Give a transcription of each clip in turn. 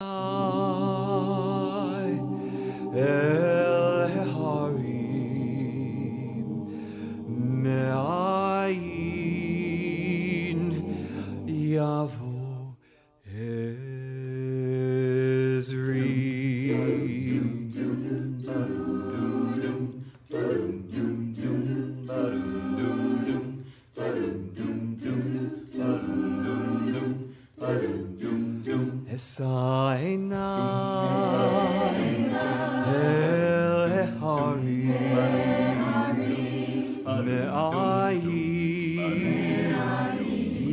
El Harim Me'ayin Yavo Ezri. Esaina El Harim Me'ayin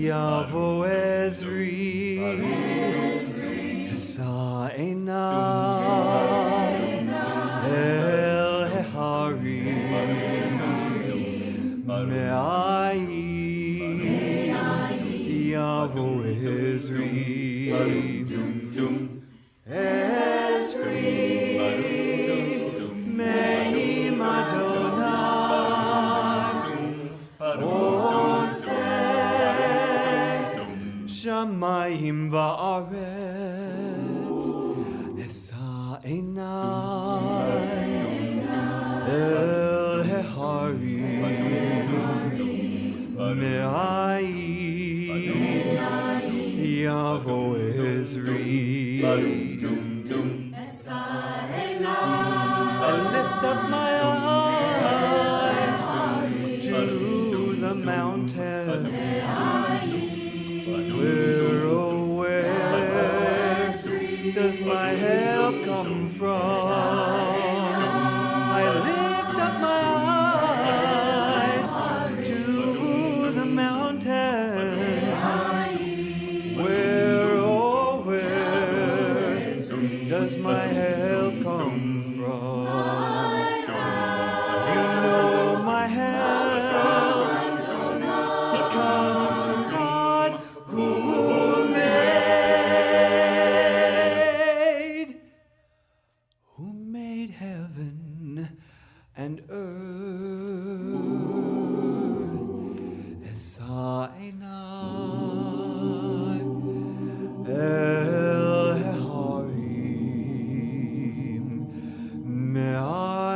Yavo Ezri. Esaina El Harim Me'ayin Yavo Ezri. Ezri Me'im Adonai Oseh Shamayim Va'aretz Esa'enai El Harim Me'ayin Yavo Ezri. I lift up my eyes to the mountains. Where does my help come from? I lift up my eyes to the mountains. Where does my help come from? You know my help, it comes from God who made heaven and earth. Esainai El Harim Me'ayin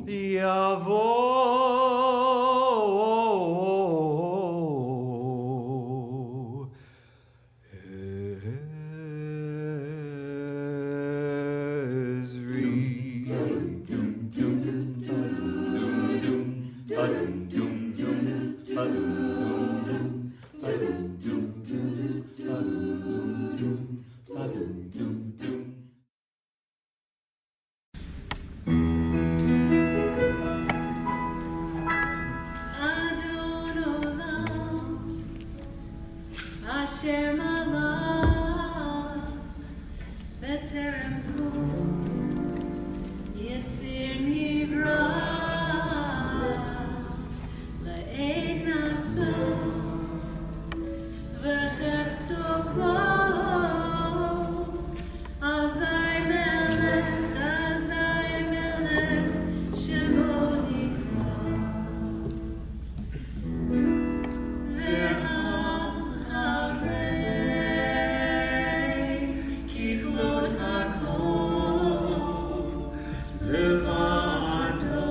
Yavo Asher malach b'terem yitzir nivra le'ed naso v'chefzo kol azay melech shemo nikra Levado,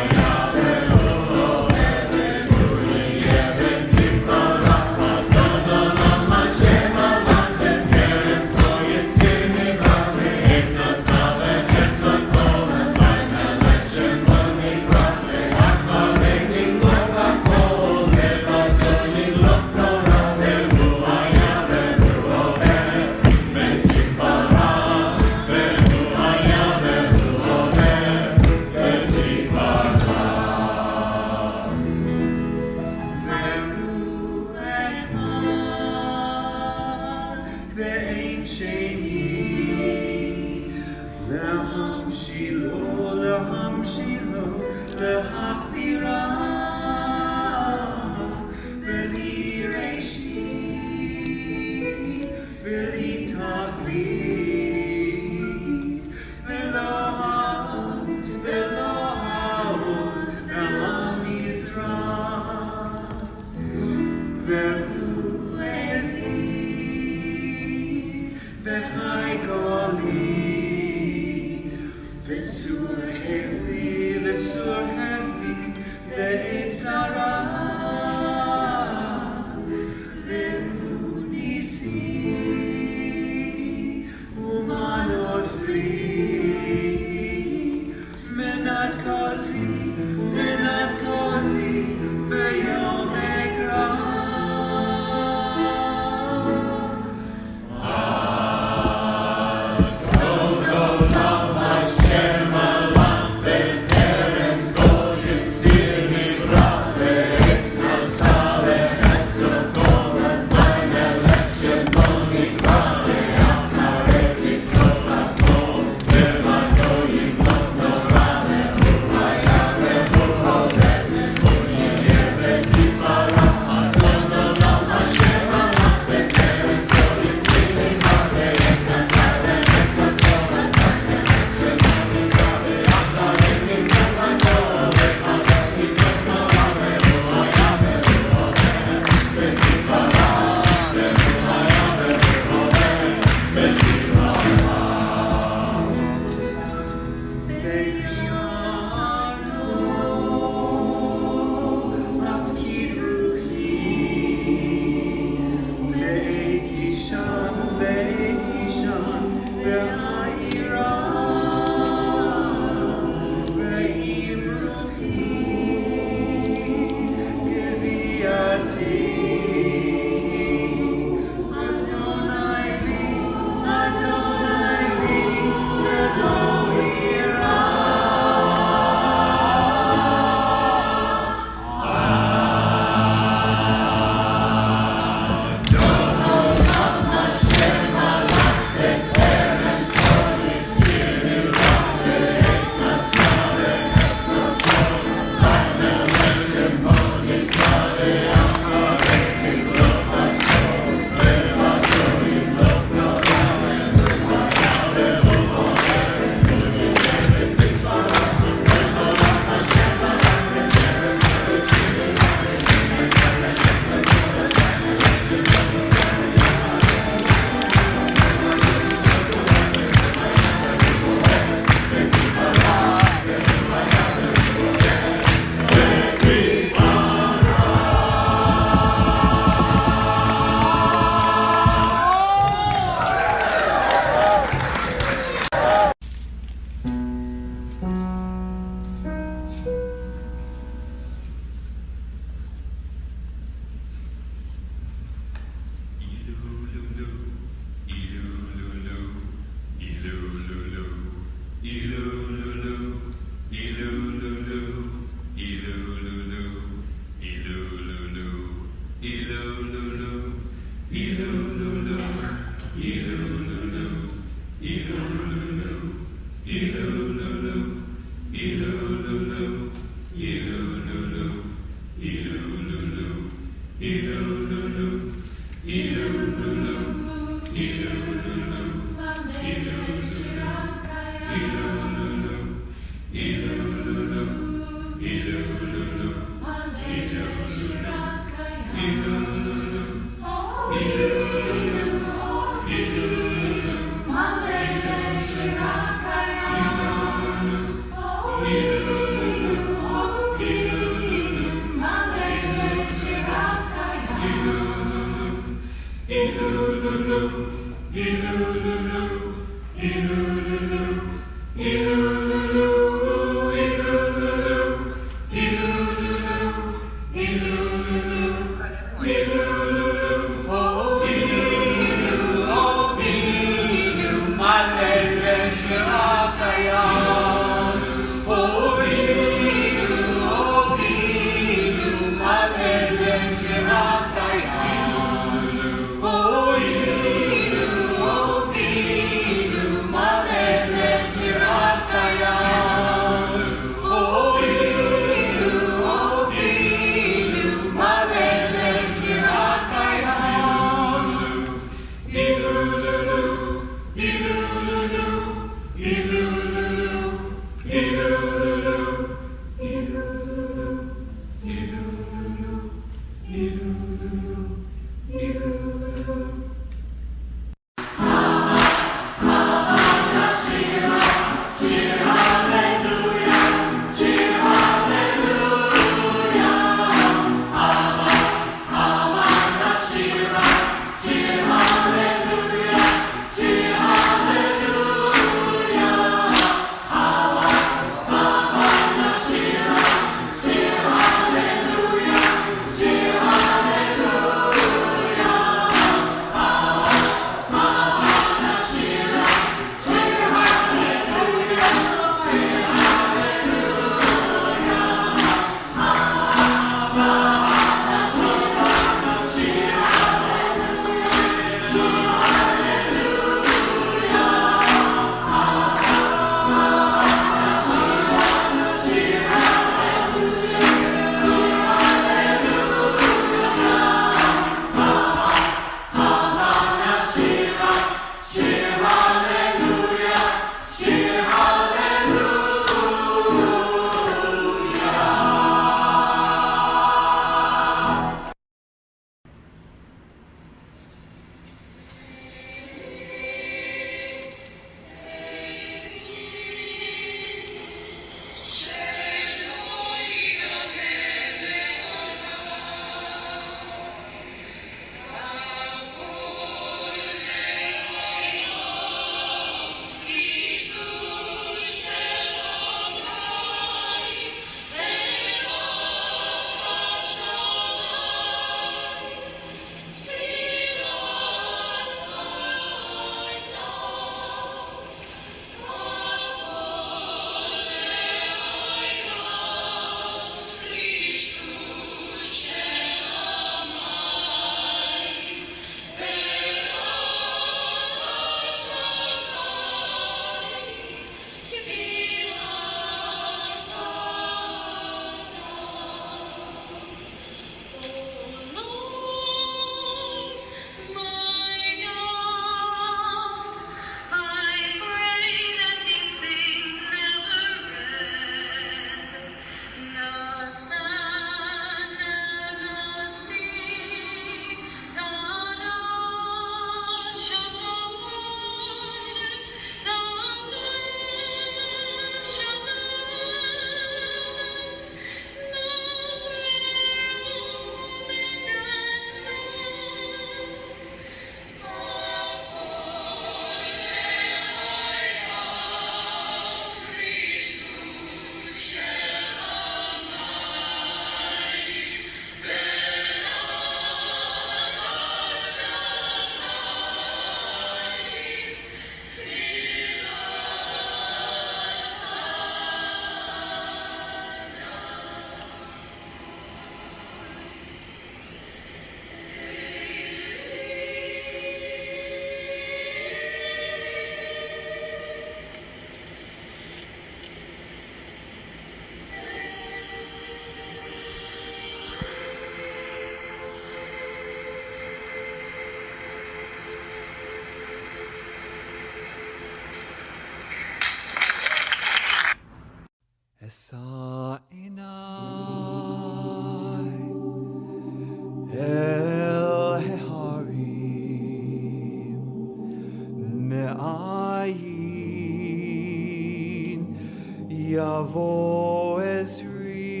Yavo Ezri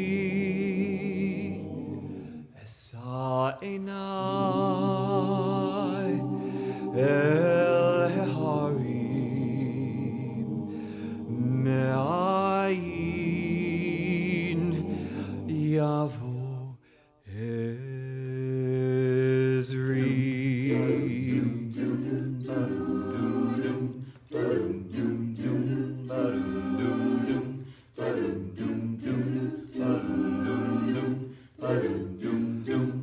Esa Enai El Heharim Me'ayin Yavo Ezri.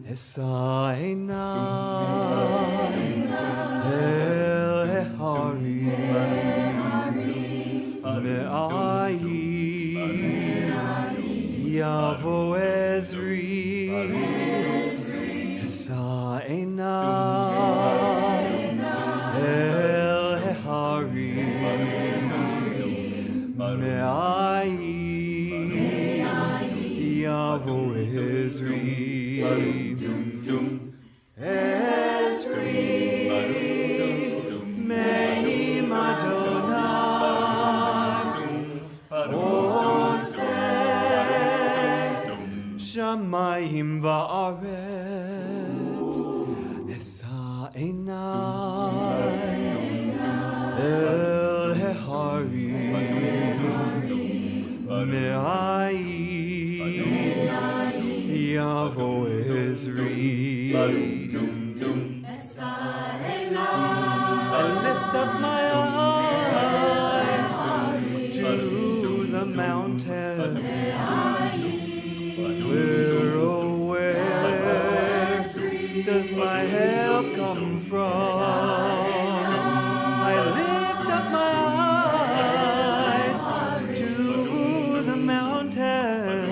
Esa Enai El Heharim Me'ayin Yavo Ezri Esa Enai El Heharim Me'ayin Yavo Ezri Ezri Me'im Adonai Oseh Shamayim Va'aretz Esa Enai El Heharim Me'ayin Yavo Ezri. I lift up my eyes to the mountains. Where, oh, where does my help come from? I lift up my eyes to the mountains.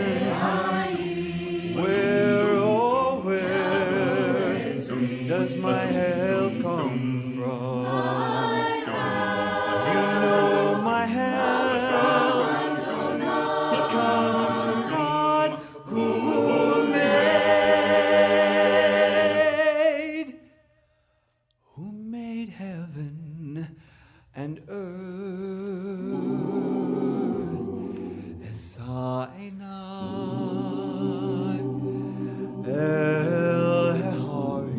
Where, oh, where does my help come from? You know my help, it comes from God who made heaven and earth. Esa Enai El Heharim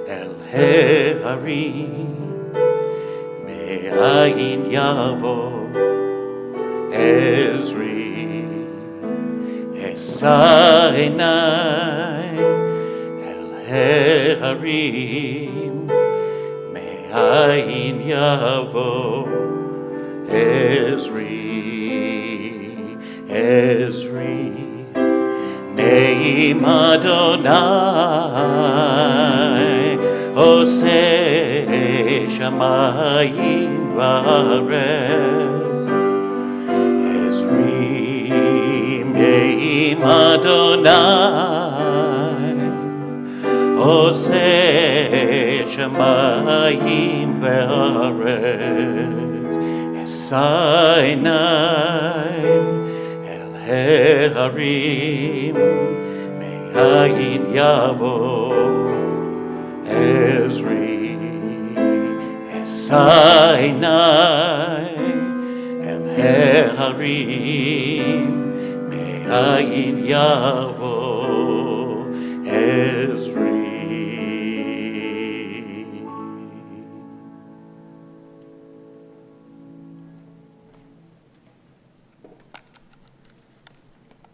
אל ההרים, מאין יבוא עזרי. אשא עיני אל ההרים, מאין יבוא עזרי. עזרי מעם אדוני עושה שמיים וארץ. עזרי מעם אדוני עושה שמיים וארץ. אשא עיניים אל ההרים, מאין יבוא עזרי. אשא עיניים אל ההרים, מאין יבוא עזרי.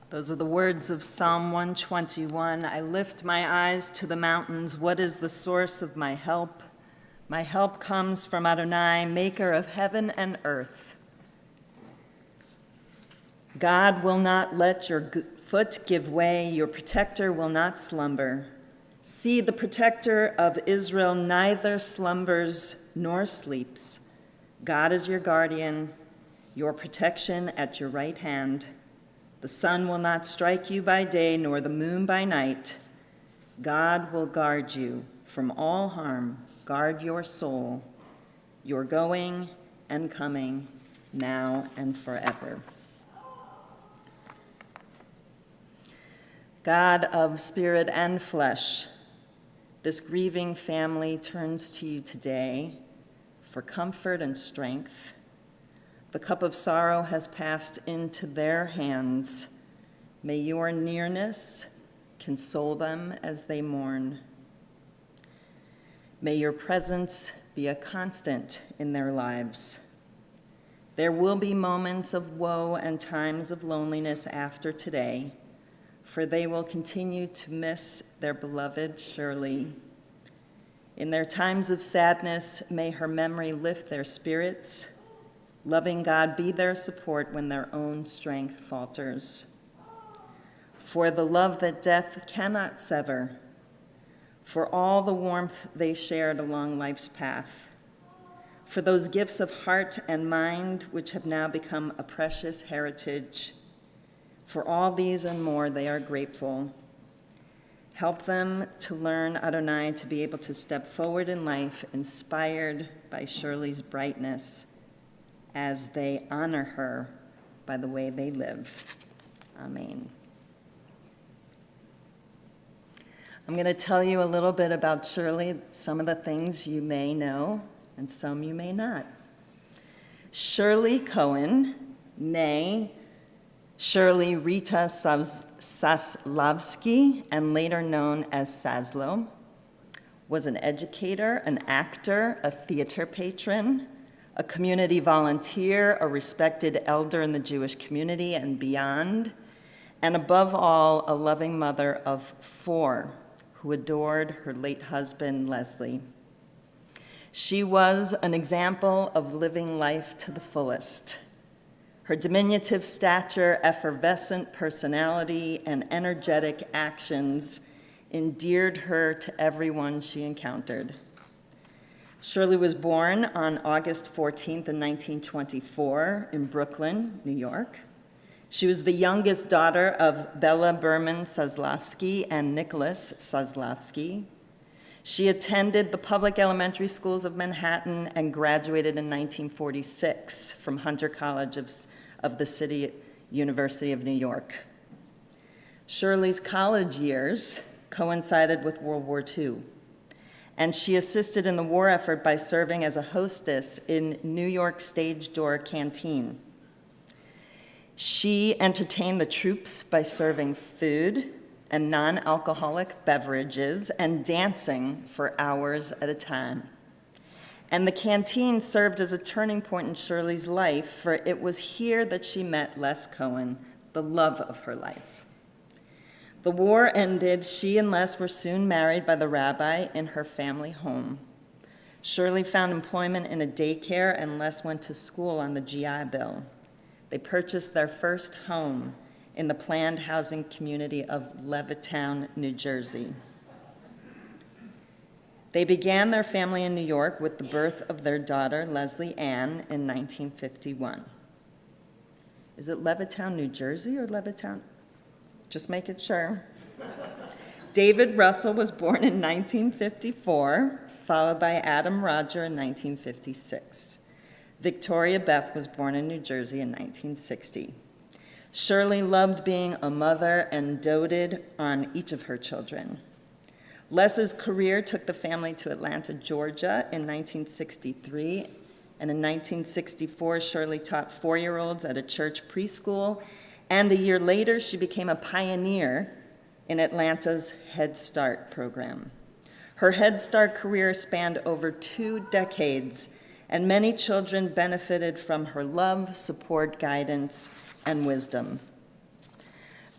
Those are the words of Psalm 121. I lift my eyes to the mountains. What is the source of my help? My help comes from Adonai, maker of heaven and earth. God will not let your foot give way. Your protector will not slumber. See, the protector of Israel neither slumbers nor sleeps. God is your guardian, your protection at your right hand. The sun will not strike you by day, nor the moon by night. God will guard you from all harm, guard your soul, your going and coming, now and forever. God of spirit and flesh, this grieving family turns to you today for comfort and strength. The cup of sorrow has passed into their hands. May your nearness console them as they mourn. May your presence be a constant in their lives. There will be moments of woe and times of loneliness after today, for they will continue to miss their beloved Shirley. In their times of sadness, may her memory lift their spirits. Loving God be their support when their own strength falters. For the love that death cannot sever, for all the warmth they shared along life's path, for those gifts of heart and mind which have now become a precious heritage. For all these and more, they are grateful. Help them to learn, Adonai, to be able to step forward in life inspired by Shirley's brightness, as they honor her by the way they live. Amen. I'm going to tell you a little bit about Shirley, some of the things you may know and some you may not. Shirley Cohen, née Shirley Rita Saslavsky, and later known as Saslo, was an educator, an actor, a theater patron, a community volunteer, a respected elder in the Jewish community and beyond, and above all, a loving mother of 4 who adored her late husband, Leslie. She was an example of living life to the fullest. Her diminutive stature, effervescent personality, and energetic actions endeared her to everyone she encountered. Shirley was born on August 14th in 1924 in Brooklyn, New York. She was the youngest daughter of Bella Berman Saslavsky and Nicholas Saslavsky. She attended the public elementary schools of Manhattan and graduated in 1946 from Hunter College of the City University of New York. Shirley's college years coincided with World War II, and she assisted in the war effort by serving as a hostess in New York Stage Door Canteen. She entertained the troops by serving food, and non-alcoholic beverages and dancing for hours at a time. And the canteen served as a turning point in Shirley's life, for it was here that she met Les Cohen, the love of her life. The war ended. She and Les were soon married by the rabbi in her family home. Shirley found employment in a daycare, and Les went to school on the GI Bill. They purchased their first home in the planned housing community of Levittown, New Jersey. They began their family in New York with the birth of their daughter, Leslie Ann, in 1951. Is it Levittown, New Jersey, or Levittown? Just making sure. David Russell was born in 1954, followed by Adam Roger in 1956. Victoria Beth was born in New Jersey in 1960. Shirley loved being a mother and doted on each of her children. Les's career took the family to Atlanta, Georgia in 1963, and in 1964, Shirley taught 4-year-olds at a church preschool, and a year later, she became a pioneer in Atlanta's Head Start program. Her Head Start career spanned over 2 decades, and many children benefited from her love, support, guidance, and wisdom.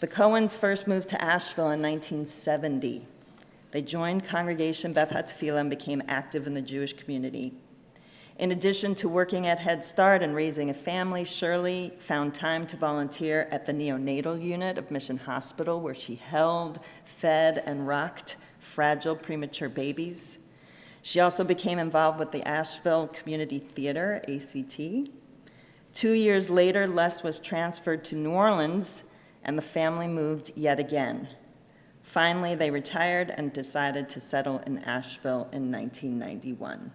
The Cohens first moved to Asheville in 1970. They joined Congregation Beth Hatfilah and became active in the Jewish community. In addition to working at Head Start and raising a family, Shirley found time to volunteer at the neonatal unit of Mission Hospital, where she held, fed, and rocked fragile premature babies. She also became involved with the Asheville Community Theater, ACT. 2 years later, Les was transferred to New Orleans, and the family moved yet again. Finally, they retired and decided to settle in Asheville in 1991.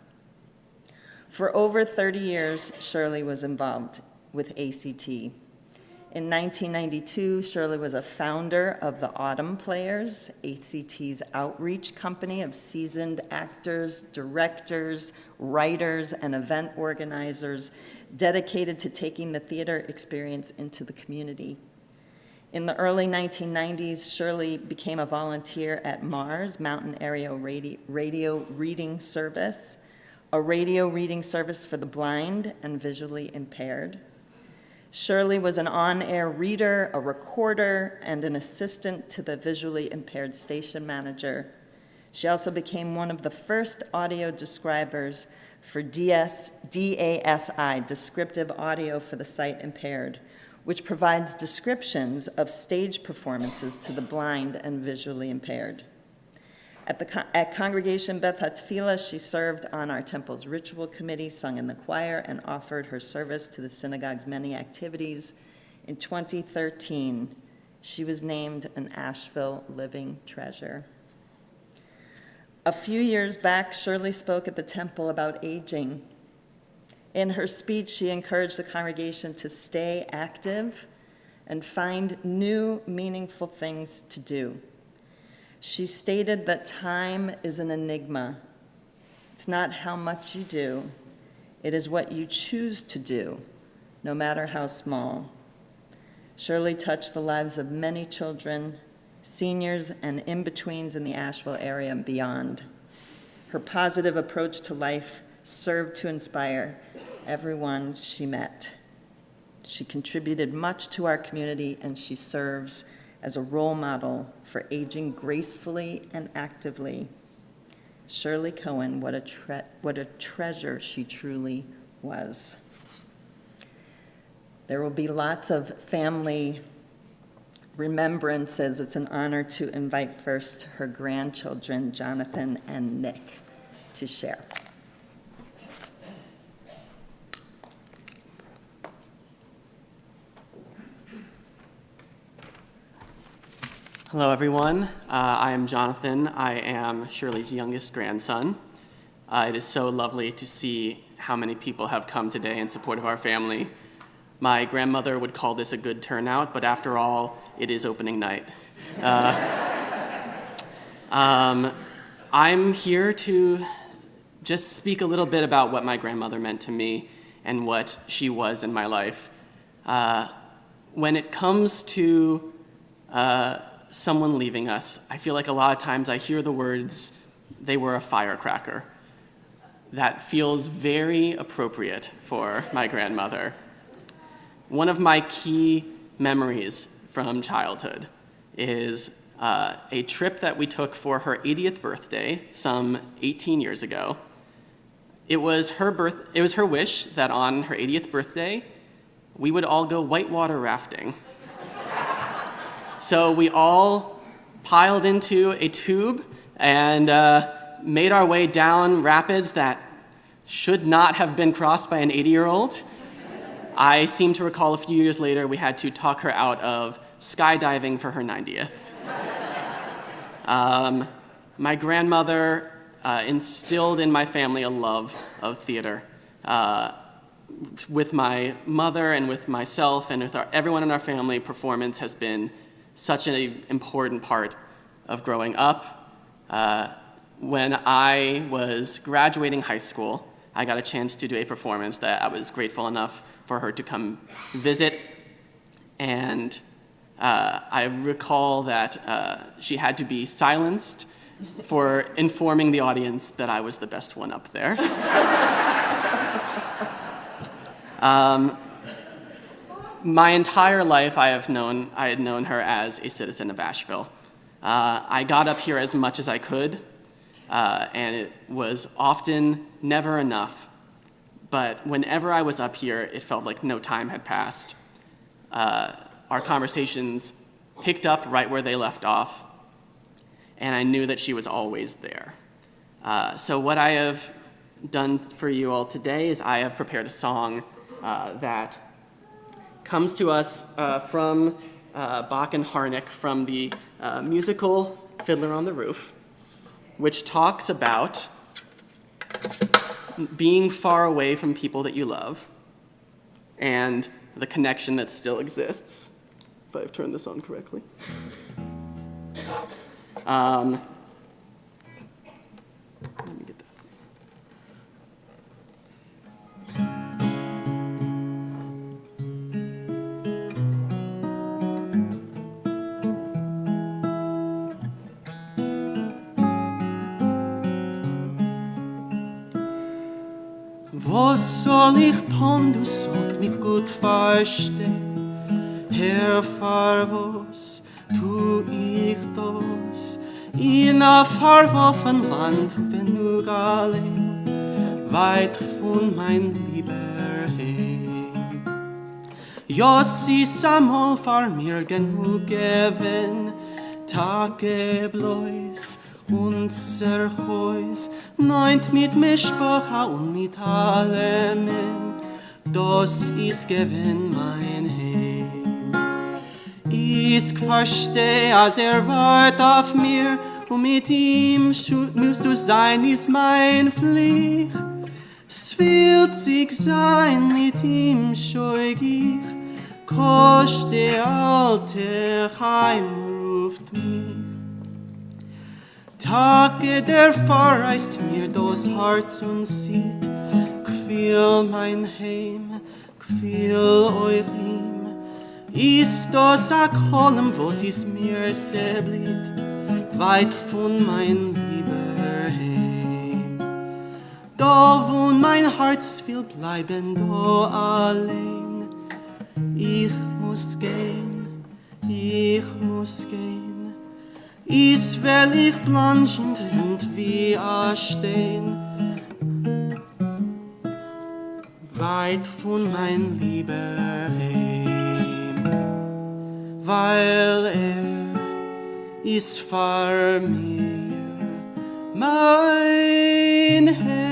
For over 30 years, Shirley was involved with ACT. In 1992, Shirley was a founder of the Autumn Players, ACT's outreach company of seasoned actors, directors, writers, and event organizers dedicated to taking the theater experience into the community. In the early 1990s, Shirley became a volunteer at MARS, Mountain Area Radio Reading Service, a radio reading service for the blind and visually impaired. Shirley was an on-air reader, a recorder, and an assistant to the visually impaired station manager. She also became one of the first audio describers for DASI, descriptive audio for the sight impaired, which provides descriptions of stage performances to the blind and visually impaired. At Congregation Beth Hatfilah, she served on our temple's ritual committee, sung in the choir, and offered her service to the synagogue's many activities. In 2013, she was named an Asheville Living Treasure. A few years back, Shirley spoke at the temple about aging. In her speech, she encouraged the congregation to stay active and find new, meaningful things to do. She stated that time is an enigma. It's not how much you do, it is what you choose to do, no matter how small. Shirley touched the lives of many children, seniors, and in-betweens in the Asheville area and beyond. Her positive approach to life served to inspire everyone she met. She contributed much to our community, and she serves as a role model for aging gracefully and actively. Shirley Cohen, what a treasure she truly was. There will be lots of family remembrances. It's an honor to invite first her grandchildren, Jonathan and Nick, to share. Hello, everyone. I am Jonathan. I am Shirley's youngest grandson. It is so lovely to see how many people have come today in support of our family. My grandmother would call this a good turnout, but after all, it is opening night. I'm here to just speak a little bit about what my grandmother meant to me and what she was in my life. When it comes to someone leaving us, I feel like a lot of times I hear the words, "They were a firecracker." That feels very appropriate for my grandmother. One of my key memories from childhood is a trip that we took for her 80th birthday some 18 years ago. It was her wish that on her 80th birthday, we would all go whitewater rafting. So we all piled into a tube and made our way down rapids that should not have been crossed by an 80-year-old. I seem to recall a few years later we had to talk her out of skydiving for her 90th. My grandmother instilled in my family a love of theater. With my mother and with myself and with everyone in our family, performance has been such an important part of growing up. When I was graduating high school, I got a chance to do a performance that I was grateful enough for her to come visit. And I recall that she had to be silenced for informing the audience that I was the best one up there. My entire life I had known her as a citizen of Asheville. I got up here as much as I could, and it was often never enough. But whenever I was up here, it felt like no time had passed. Our conversations picked up right where they left off, and I knew that she was always there. So what I have done for you all today is I have prepared a song that comes to us from Bach and Harnick from the musical Fiddler on the Roof, which talks about being far away from people that you love and the connection that still exists, if I've turned this on correctly. Let me get that. Was soll ich tun, du sollt mich gut verstehen? Herr, für was tu ich das? In a verworfen Land, wenn du allein, weit von mein lieber Heim. Jetzt ist einmal für mir genug gewinn, Tage bloß, unser Haus, neunt mit Mischpacha und mit allem, das ist gewinn mein Heim. Ich versteh, als wart auf mir, und mit ihm musst du sein, ist mein Pflicht. Es wird sich sein, mit ihm scheug ich, kost der alte Heim ruft mich. Tage der verreist mir das Herz und sieht, gefiel mein Heim, gefiel euch ihm. Ist das a Kolm, was ist mir se blieb, weit von mein lieber Heim. Da wo mein Herz will bleiben, da allein. Ich muss gehen, ich muss gehen. Is will ich blanchend und wie a Stein, weit von mein lieber Heim, weil is für mir mein Heim.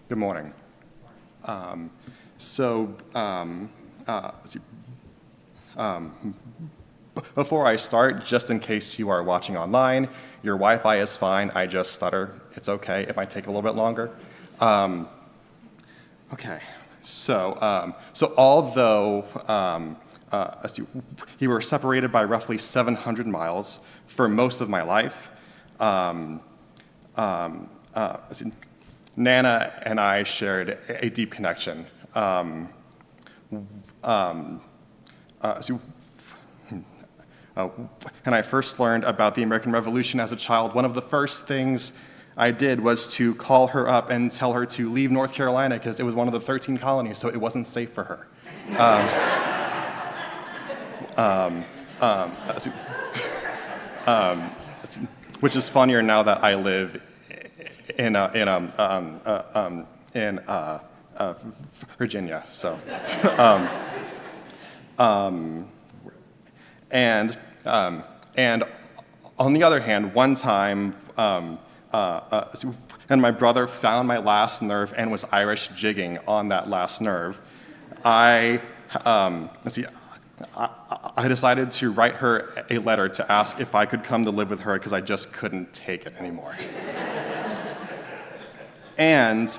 Good morning. Let's see. before I start, just in case you are watching online, your Wi-Fi is fine. I just stutter. It's okay. It might take a little bit longer. Okay. So although we were separated by roughly 700 miles for most of my life, Nana and I shared a deep connection. When I first learned about the American Revolution as a child, one of the first things I did was to call her up and tell her to leave North Carolina because it was one of the 13 colonies, so it wasn't safe for her. Which is funnier now that I live in Virginia. So, and on the other hand, one time, and my brother found my last nerve and was Irish jigging on that last nerve, I decided to write her a letter to ask if I could come to live with her because I just couldn't take it anymore. And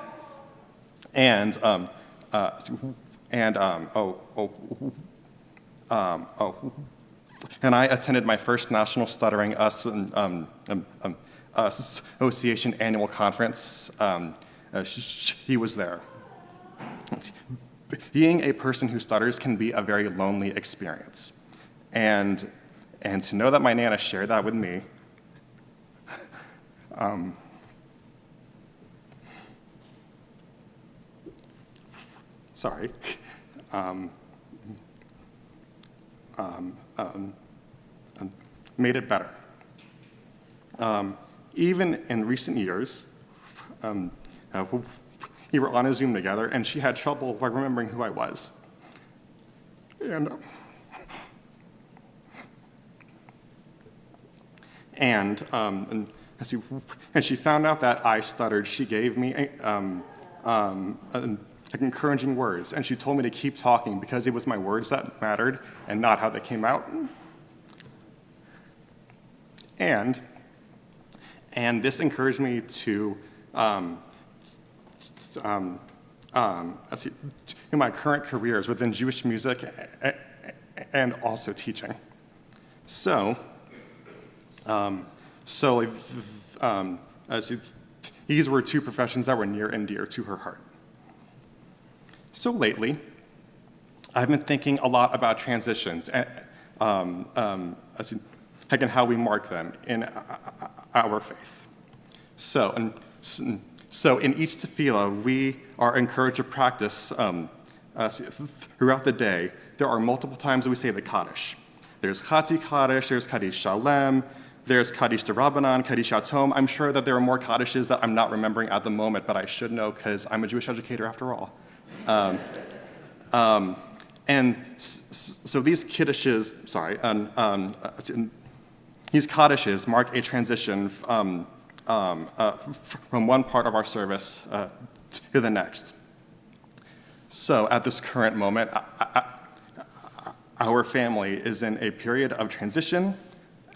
I attended my first National Stuttering Association annual conference. He was there. Being a person who stutters can be a very lonely experience. And to know that my Nana shared that with me, sorry, made it better. Even in recent years, we were on a Zoom together, and she had trouble remembering who I was. And she found out that I stuttered. She gave me encouraging words, and she told me to keep talking because it was my words that mattered and not how they came out. And this encouraged me to in my current careers within Jewish music and also teaching. These were two professions that were near and dear to her heart. So lately, I've been thinking a lot about transitions and how we mark them in our faith. So in each tefillah, we are encouraged to practice throughout the day. There are multiple times that we say the Kaddish. There's Chati Kaddish, there's Kaddish Shalem, there's Kaddish D'Rabbanan, Kaddish Atom. I'm sure that there are more Kaddishes that I'm not remembering at the moment, but I should know because I'm a Jewish educator after all. And so these Kiddushes, these Kaddishes mark a transition from one part of our service to the next. So at this current moment, our family is in a period of transition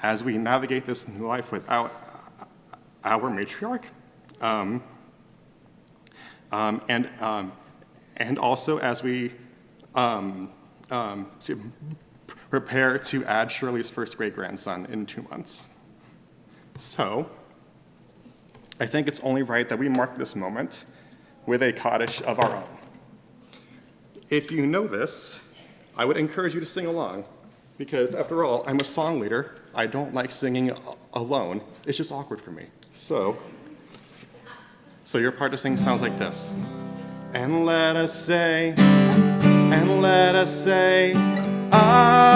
as we navigate this new life without our matriarch. And also as we prepare to add Shirley's first great-grandson in 2 months. So I think it's only right that we mark this moment with a Kaddish of our own. If you know this, I would encourage you to sing along, because after all, I'm a song leader. I don't like singing alone. It's just awkward for me. So your part to sing sounds like this. And let us say, Amen. And let us say, Amen.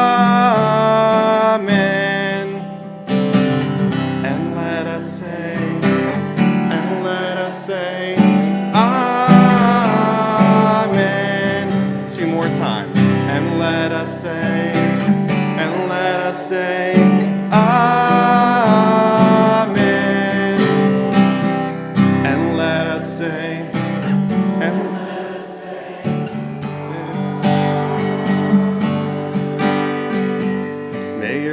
2 more times. And let us say, Amen. And let us say, May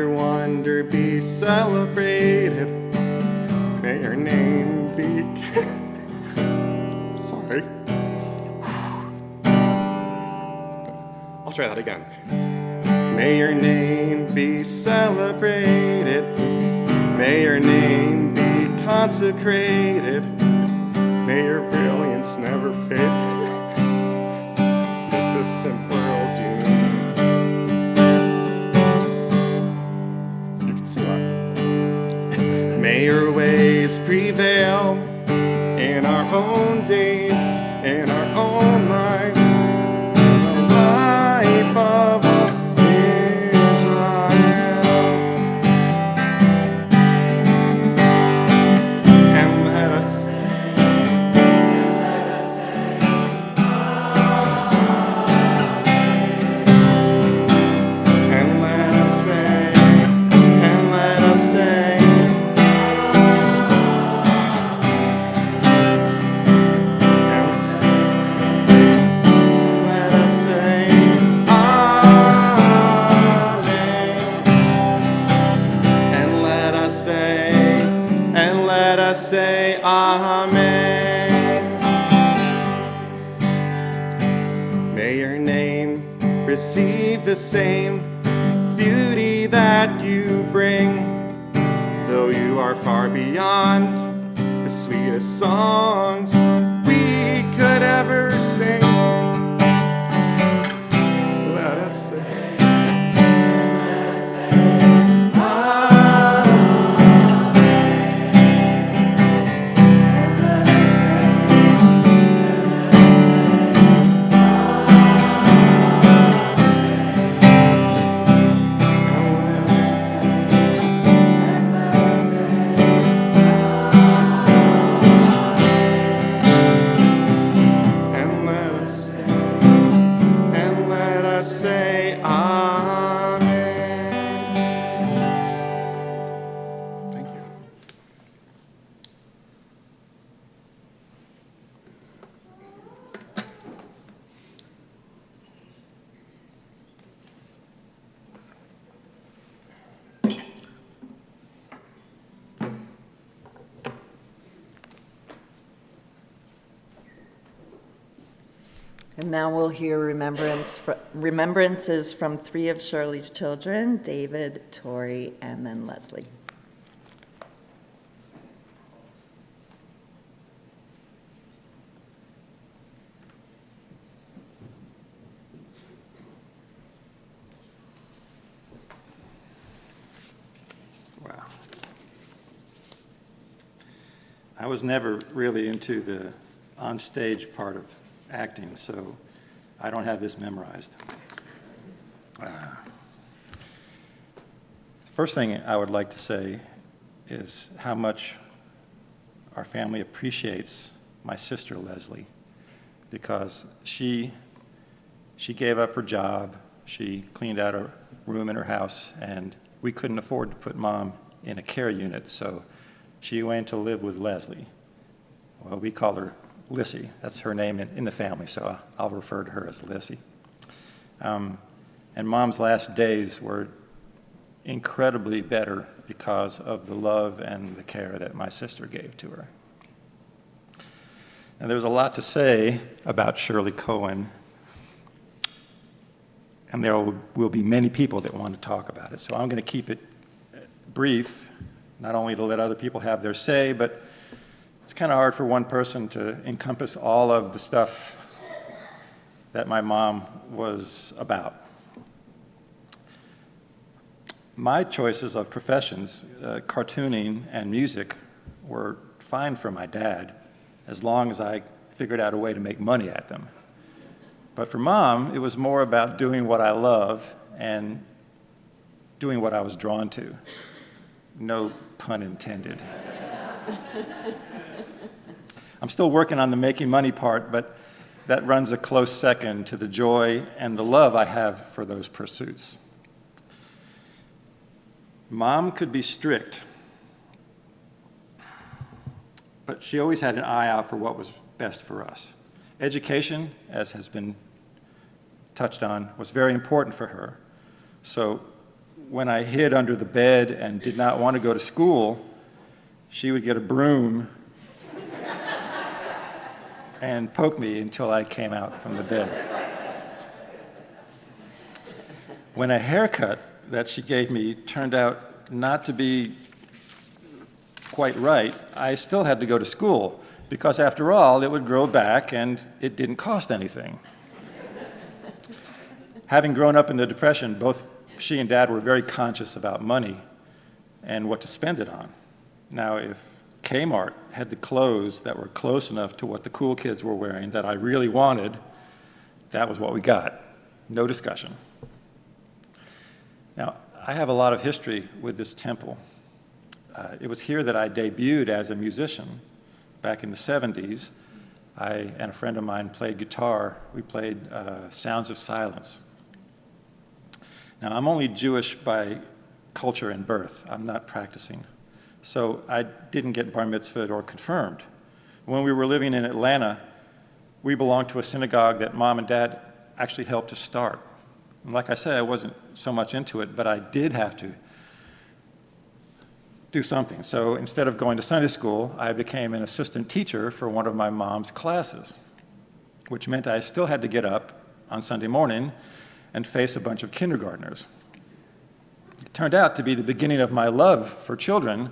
Sorry. I'll try that again. May your name be celebrated. May your name be consecrated. May your brilliance never fade. With the simple world you can sing that. May your ways prevail in our own days, in our own lives, in the life of Israel. And let us and let us say, and let us say, let us say, Amen. And let us say, and let us say, Amen. May your name receive the same beauty that you bring, though you are far beyond the sweetest songs we could ever sing. Let us say, and let us say, and let us say, Amen. Thank you. And now we'll hear remembrances from three of Shirley's children, David, Tori, and then Leslie. Wow. I was never really into the on-stage part of acting, so I don't have this memorized. The first thing I would like to say is how much our family appreciates my sister Leslie, because she gave up her job, she cleaned out a room in her house, and we couldn't afford to put Mom in a care unit, so she went to live with Leslie. Well, we call her Lissy. That's her name in the family, so I'll refer to her as Lissy. And Mom's last days were incredibly better because of the love and the care that my sister gave to her. And there's a lot to say about Shirley Cohen, and there will be many people that want to talk about it. So I'm going to keep it brief, not only to let other people have their say, but it's kind of hard for one person to encompass all of the stuff that my mom was about. My choices of professions, cartooning and music, were fine for my dad as long as I figured out a way to make money at them. But for Mom, it was more about doing what I love and doing what I was drawn to. No pun intended. I'm still working on the making money part, but that runs a close second to the joy and the love I have for those pursuits. Mom could be strict, but she always had an eye out for what was best for us. Education, as has been touched on, was very important for her. So when I hid under the bed and did not want to go to school, she would get a broom and poke me until I came out from the bed. When a haircut that she gave me turned out not to be quite right, I still had to go to school, because after all, it would grow back and it didn't cost anything. Having grown up in the Depression, both she and Dad were very conscious about money and what to spend it on. Now, if Kmart had the clothes that were close enough to what the cool kids were wearing that I really wanted, that was what we got. No discussion. Now, I have a lot of history with this temple. It was here that I debuted as a musician back in the 70s. I and a friend of mine played guitar. We played Sounds of Silence. Now, I'm only Jewish by culture and birth. I'm not practicing. So I didn't get bar mitzvahed or confirmed. When we were living in Atlanta, we belonged to a synagogue that Mom and Dad actually helped to start. And like I said, I wasn't so much into it, but I did have to do something. So instead of going to Sunday school, I became an assistant teacher for one of my mom's classes, which meant I still had to get up on Sunday morning and face a bunch of kindergartners. It turned out to be the beginning of my love for children,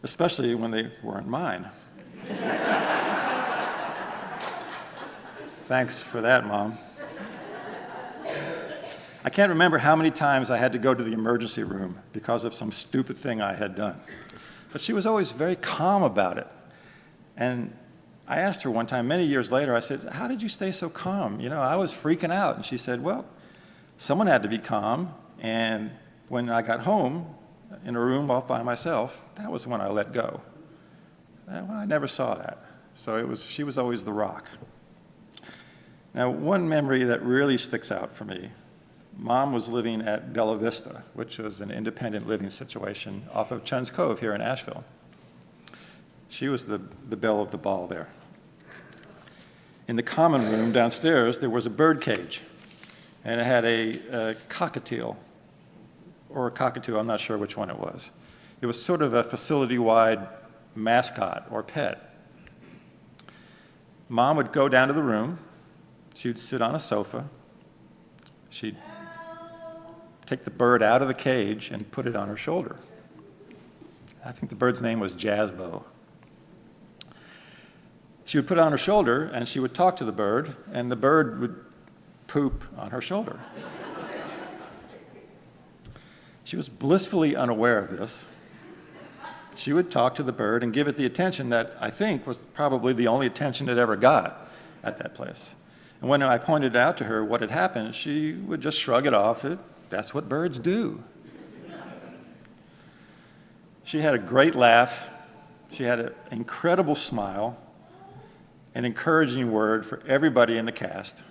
especially when they weren't mine. Thanks for that, Mom. I can't remember how many times I had to go to the emergency room because of some stupid thing I had done. But she was always very calm about it. And I asked her one time, many years later, I said, "How did you stay so calm? You know, I was freaking out." And she said, "Well, someone had to be calm, and when I got home in a room off by myself, that was when I let go." Well, I never saw that. So she was always the rock. Now, one memory that really sticks out for me, Mom was living at Bella Vista, which was an independent living situation off of Chun's Cove here in Asheville. She was the belle of the ball there. In the common room downstairs, there was a bird cage, and it had a cockatiel, or a cockatoo, I'm not sure which one it was. It was sort of a facility-wide mascot or pet. Mom would go down to the room, she'd sit on a sofa, she'd take the bird out of the cage and put it on her shoulder. I think the bird's name was Jazzbo. She would put it on her shoulder and she would talk to the bird, and the bird would poop on her shoulder. She was blissfully unaware of this. She would talk to the bird and give it the attention that I think was probably the only attention it ever got at that place. And when I pointed out to her what had happened, she would just shrug it off. That's what birds do. She had a great laugh. She had an incredible smile, an encouraging word for everybody in the cast,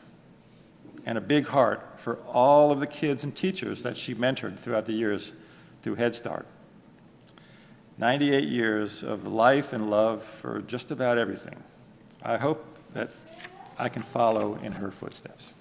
and a big heart for all of the kids and teachers that she mentored throughout the years through Head Start. 98 years of life and love for just about everything. I hope that I can follow in her footsteps.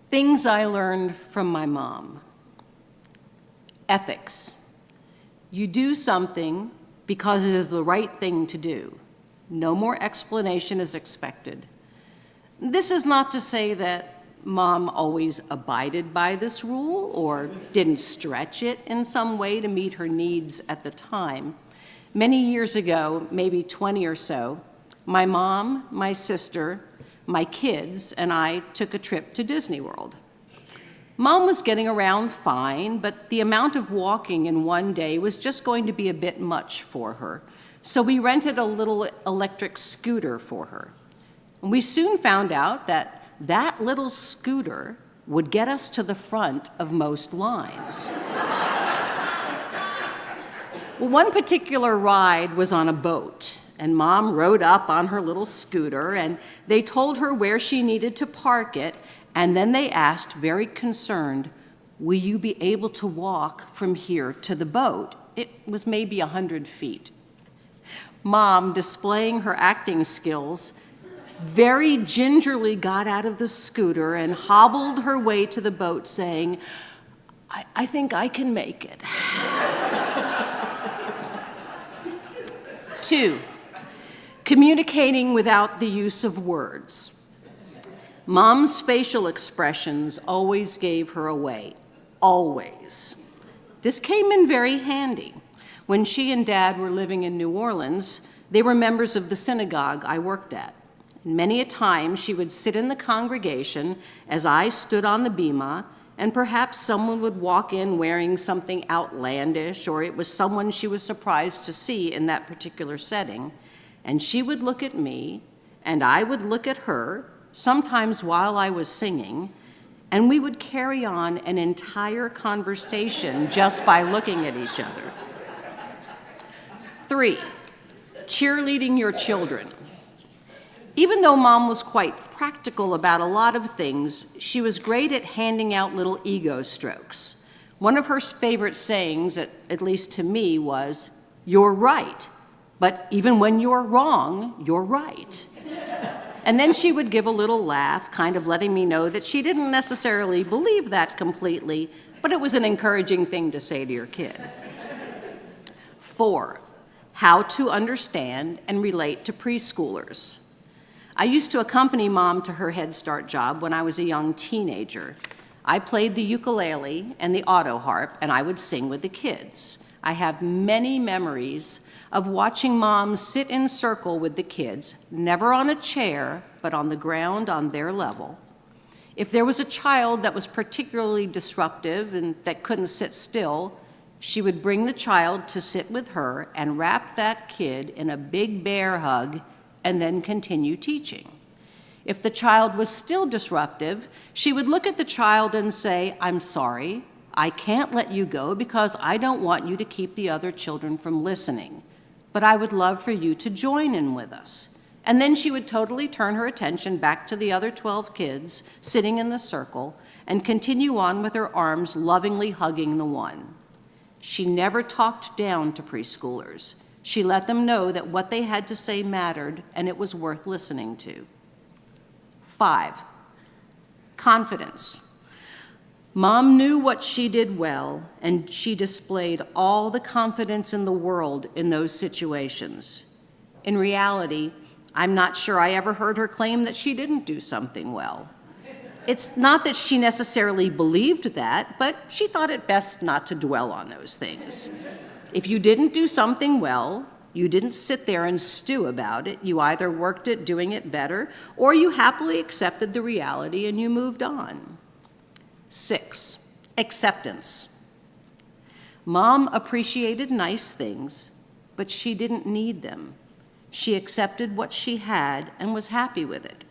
Things I learned from my mom. Ethics. You do something because it is the right thing to do. No more explanation is expected. This is not to say that Mom always abided by this rule or didn't stretch it in some way to meet her needs at the time. Many years ago, maybe 20 or so, my mom, my sister, my kids, and I took a trip to Disney World. Mom was getting around fine, but the amount of walking in one day was just going to be a bit much for her. So we rented a little electric scooter for her. And we soon found out that that little scooter would get us to the front of most lines. Well, one particular ride was on a boat, and Mom rode up on her little scooter, and they told her where she needed to park it, and then they asked, very concerned, "Will you be able to walk from here to the boat?" It was maybe 100 feet. Mom, displaying her acting skills, very gingerly got out of the scooter and hobbled her way to the boat saying, I think I can make it. 2, communicating without the use of words. Mom's facial expressions always gave her away, always. This came in very handy. When she and Dad were living in New Orleans, they were members of the synagogue I worked at. Many a time she would sit in the congregation as I stood on the bema, and perhaps someone would walk in wearing something outlandish, or it was someone she was surprised to see in that particular setting, and she would look at me, and I would look at her, sometimes while I was singing, and we would carry on an entire conversation just by looking at each other. 3, cheerleading your children. Even though Mom was quite practical about a lot of things, she was great at handing out little ego strokes. One of her favorite sayings, at least to me, was, "You're right, but even when you're wrong, you're right." And then she would give a little laugh, kind of letting me know that she didn't necessarily believe that completely, but it was an encouraging thing to say to your kid. 4, how to understand and relate to preschoolers. I used to accompany Mom to her Head Start job when I was a young teenager. I played the ukulele and the auto harp, and I would sing with the kids. I have many memories of watching Mom sit in circle with the kids, never on a chair, but on the ground on their level. If there was a child that was particularly disruptive and that couldn't sit still, she would bring the child to sit with her and wrap that kid in a big bear hug and then continue teaching. If the child was still disruptive, she would look at the child and say, "I'm sorry, I can't let you go because I don't want you to keep the other children from listening, but I would love for you to join in with us." And then she would totally turn her attention back to the other 12 kids sitting in the circle and continue on with her arms lovingly hugging the one. She never talked down to preschoolers. She let them know that what they had to say mattered and it was worth listening to. 5, confidence. Mom knew what she did well, and she displayed all the confidence in the world in those situations. In reality, I'm not sure I ever heard her claim that she didn't do something well. It's not that she necessarily believed that, but she thought it best not to dwell on those things. If you didn't do something well, you didn't sit there and stew about it. You either worked at doing it better, or you happily accepted the reality and you moved on. 6, acceptance. Mom appreciated nice things, but she didn't need them. She accepted what she had and was happy with it.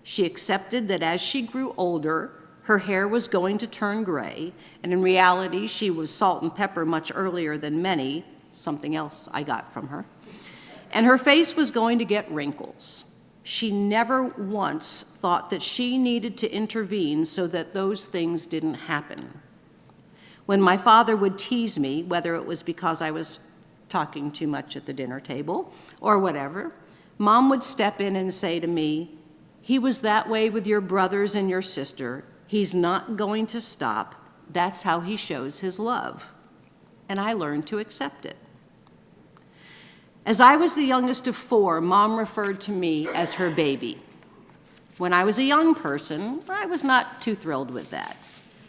She accepted that as she grew older, her hair was going to turn gray, and in reality, she was salt and pepper much earlier than many, something else I got from her, and her face was going to get wrinkles. She never once thought that she needed to intervene so that those things didn't happen. When my father would tease me, whether it was because I was talking too much at the dinner table or whatever, Mom would step in and say to me, "He was that way with your brothers and your sister. He's not going to stop. That's how he shows his love." And I learned to accept it. As I was the youngest of 4, Mom referred to me as her baby. When I was a young person, I was not too thrilled with that.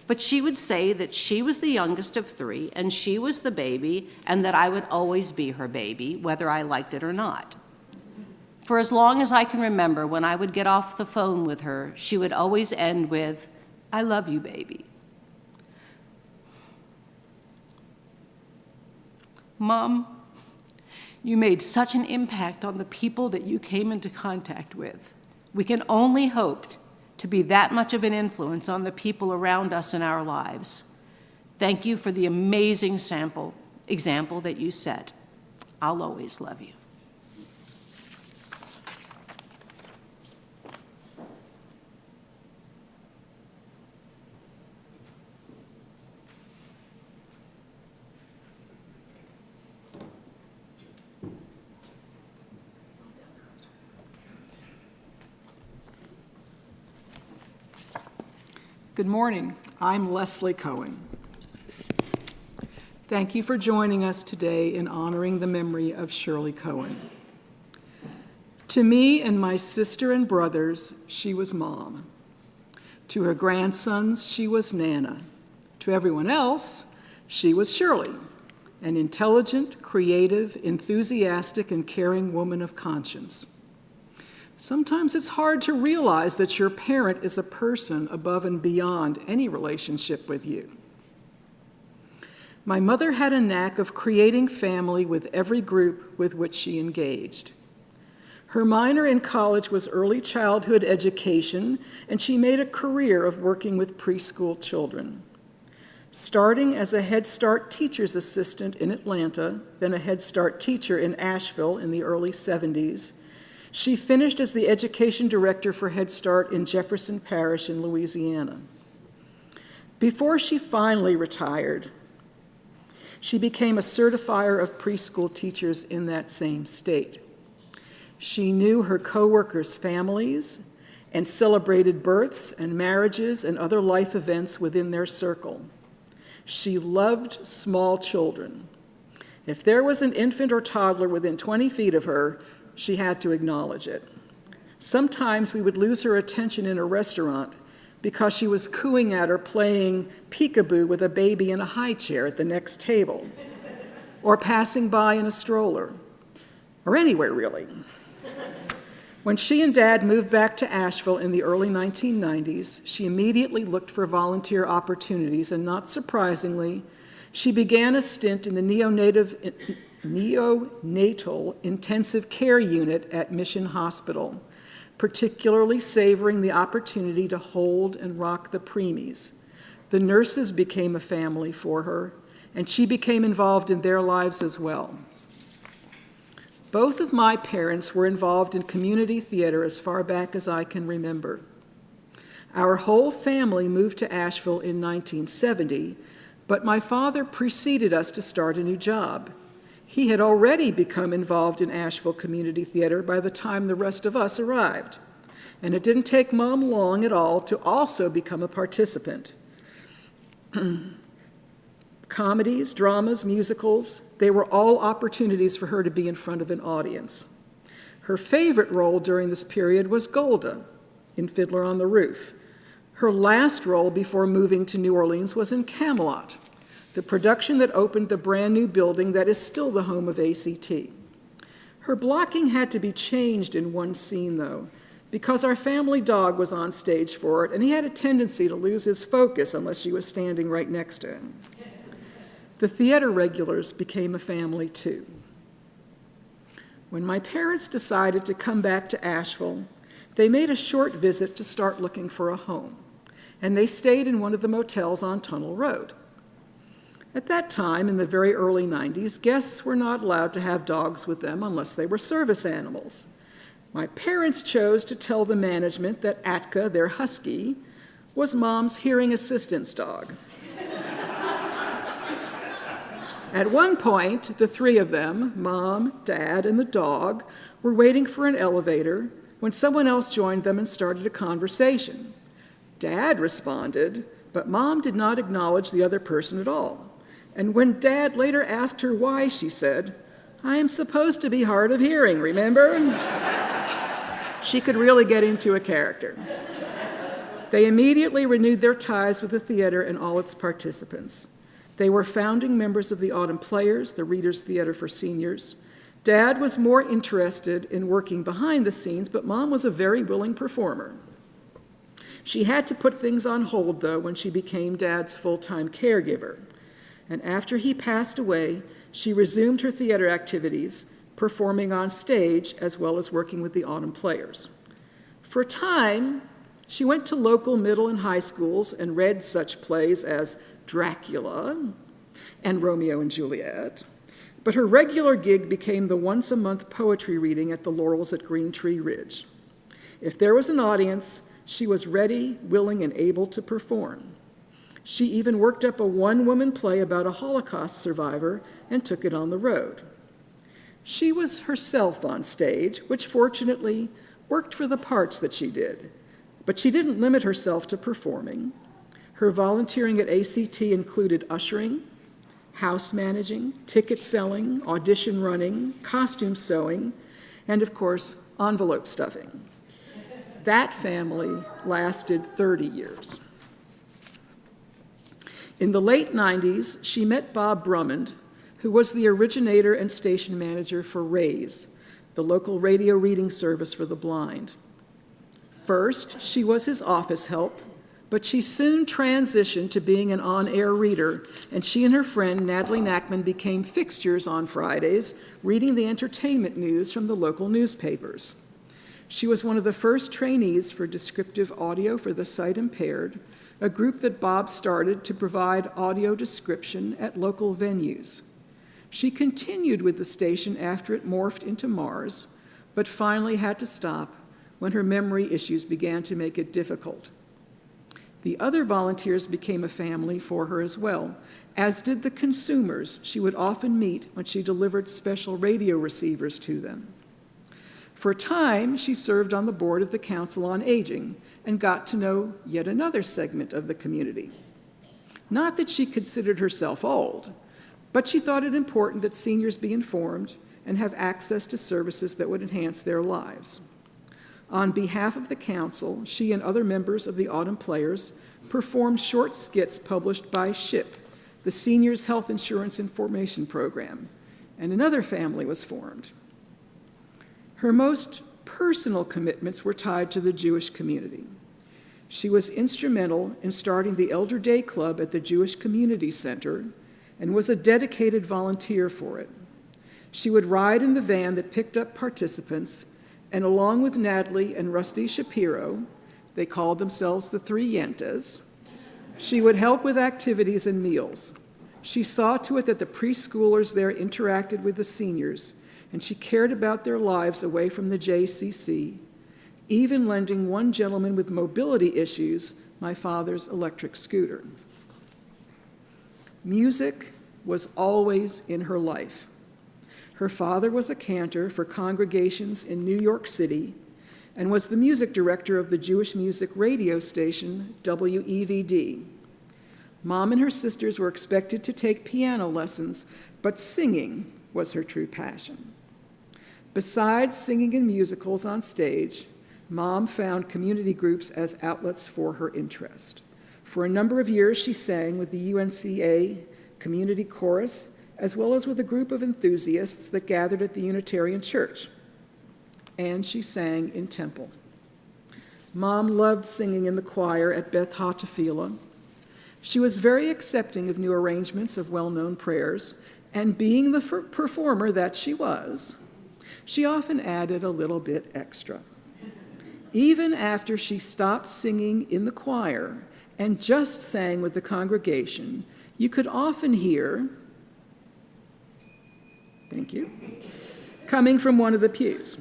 But she would say that she was the youngest of 3, and she was the baby, and that I would always be her baby, whether I liked it or not. For as long as I can remember, when I would get off the phone with her, she would always end with, "I love you, baby." Mom, you made such an impact on the people that you came into contact with. We can only hope to be that much of an influence on the people around us in our lives. Thank you for the amazing example that you set. I'll always love you. Good morning. I'm Leslie Cohen. Thank you for joining us today in honoring the memory of Shirley Cohen. To me and my sister and brothers, she was Mom. To her grandsons, she was Nana. To everyone else, she was Shirley, an intelligent, creative, enthusiastic, and caring woman of conscience. Sometimes it's hard to realize that your parent is a person above and beyond any relationship with you. My mother had a knack of creating family with every group with which she engaged. Her minor in college was early childhood education, and she made a career of working with preschool children. Starting as a Head Start teacher's assistant in Atlanta, then a Head Start teacher in Asheville in the early 70s, she finished as the education director for Head Start in Jefferson Parish in Louisiana. Before she finally retired, she became a certifier of preschool teachers in that same state. She knew her coworkers' families and celebrated births and marriages and other life events within their circle. She loved small children. If there was an infant or toddler within 20 feet of her, she had to acknowledge it. Sometimes we would lose her attention in a restaurant because she was cooing at or playing peekaboo with a baby in a high chair at the next table, or passing by in a stroller, or anywhere really. When she and Dad moved back to Asheville in the early 1990s, she immediately looked for volunteer opportunities, and not surprisingly, she began a stint in the neonatal intensive care unit at Mission Hospital, particularly savoring the opportunity to hold and rock the preemies. The nurses became a family for her, and she became involved in their lives as well. Both of my parents were involved in community theater as far back as I can remember. Our whole family moved to Asheville in 1970, but my father preceded us to start a new job. He had already become involved in Asheville community theater by the time the rest of us arrived, and it didn't take Mom long at all to also become a participant. Comedies, dramas, musicals, they were all opportunities for her to be in front of an audience. Her favorite role during this period was Golda in Fiddler on the Roof. Her last role before moving to New Orleans was in Camelot, the production that opened the brand new building that is still the home of ACT. Her blocking had to be changed in one scene, though, because our family dog was on stage for it, and he had a tendency to lose his focus unless she was standing right next to him. The theater regulars became a family, too. When my parents decided to come back to Asheville, they made a short visit to start looking for a home, and they stayed in one of the motels on Tunnel Road. At that time, in the very early 90s, guests were not allowed to have dogs with them unless they were service animals. My parents chose to tell the management that Atka, their husky, was Mom's hearing assistance dog. At one point, the three of them, Mom, Dad, and the dog, were waiting for an elevator when someone else joined them and started a conversation. Dad responded, but Mom did not acknowledge the other person at all. And when Dad later asked her why, she said, "I am supposed to be hard of hearing, remember?" She could really get into a character. They immediately renewed their ties with the theater and all its participants. They were founding members of the Autumn Players, the Readers' Theater for Seniors. Dad was more interested in working behind the scenes, but Mom was a very willing performer. She had to put things on hold, though, when she became Dad's full-time caregiver. And after he passed away, she resumed her theater activities, performing on stage as well as working with the Autumn Players. For a time, she went to local middle and high schools and read such plays as Dracula and Romeo and Juliet, but her regular gig became the once-a-month poetry reading at the Laurels at Green Tree Ridge. If there was an audience, she was ready, willing, and able to perform. She even worked up a one-woman play about a Holocaust survivor and took it on the road. She was herself on stage, which fortunately worked for the parts that she did, but she didn't limit herself to performing. Her volunteering at ACT included ushering, house managing, ticket selling, audition running, costume sewing, and of course, envelope stuffing. That family lasted 30 years. In the late 90s, she met Bob Drummond, who was the originator and station manager for RAISE, the local radio reading service for the blind. First, she was his office help, but she soon transitioned to being an on-air reader, and she and her friend Natalie Nachman became fixtures on Fridays, reading the entertainment news from the local newspapers. She was one of the first trainees for descriptive audio for the sight impaired, a group that Bob started to provide audio description at local venues. She continued with the station after it morphed into Mars, but finally had to stop when her memory issues began to make it difficult. The other volunteers became a family for her as well, as did the consumers she would often meet when she delivered special radio receivers to them. For a time, she served on the board of the Council on Aging and got to know yet another segment of the community. Not that she considered herself old, but she thought it important that seniors be informed and have access to services that would enhance their lives. On behalf of the council, she and other members of the Autumn Players performed short skits published by SHIP, the Seniors Health Insurance Information Program, and another family was formed. Her most personal commitments were tied to the Jewish community. She was instrumental in starting the Elder Day Club at the Jewish Community Center and was a dedicated volunteer for it. She would ride in the van that picked up participants, and along with Natalie and Rusty Shapiro, they called themselves the Three Yentas, she would help with activities and meals. She saw to it that the preschoolers there interacted with the seniors, and she cared about their lives away from the JCC, even lending one gentleman with mobility issues my father's electric scooter. Music was always in her life. Her father was a cantor for congregations in New York City and was the music director of the Jewish music radio station WEVD. Mom and her sisters were expected to take piano lessons, but singing was her true passion. Besides singing in musicals on stage, Mom found community groups as outlets for her interest. For a number of years, she sang with the UNCA Community Chorus, as well as with a group of enthusiasts that gathered at the Unitarian Church. And she sang in temple. Mom loved singing in the choir at Beth Ha Tefillah. She was very accepting of new arrangements of well-known prayers, and being the performer that she was, she often added a little bit extra. Even after she stopped singing in the choir and just sang with the congregation, you could often hear, thank you, coming from one of the pews.